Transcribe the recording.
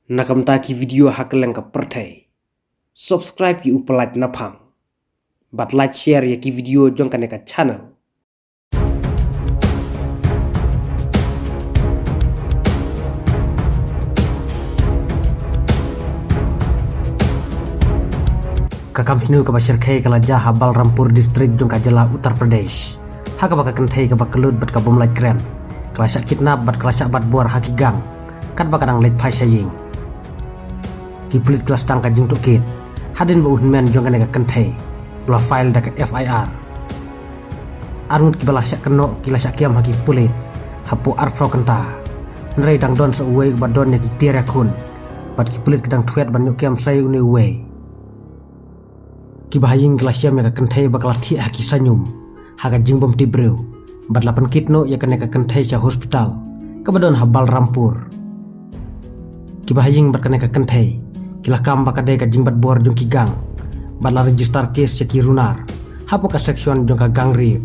Nakamtaki video hakeleng ka perthai. Subscribe yu Pyllait Naphang. But like share ya ki video jong kaneka channel. Kakam snu ka shirkhei kala jaha Balrampur district jong ka jela Uttar Pradesh. Haka baka Kynthei ka kyllut bat ka bom lait kren. Kala syak kidnap bat kala syak Batbor haki gang. Kat baka dang lait phai ïing. Ki Pyllait kelas tang ka jing tuk kit. Hadin ba men jong kaneka Kynthei. Pula file da ka FIR. Arngut ki bala syak keno kila syak kiam haki Pyllait. Hapo arfro kenta. Nrei dang don sa uwei ba don ya ki tira kun. Bat ki Pyllait kedang thuet ban nyuk kiam sai uni uwei. Kiba ïing kelas siam ya ka Kynthei bakal thi haki sañium haka jingbom tibreu bat lapan kitno ya kaneka Kynthei cha hospital kabadon ha Balrampur. Kiba ïing bat kaneka Kynthei kila kam bakade ka jingbat bor jong ki gang bat la register case ya ki runar hapo ka section jong ka gang ri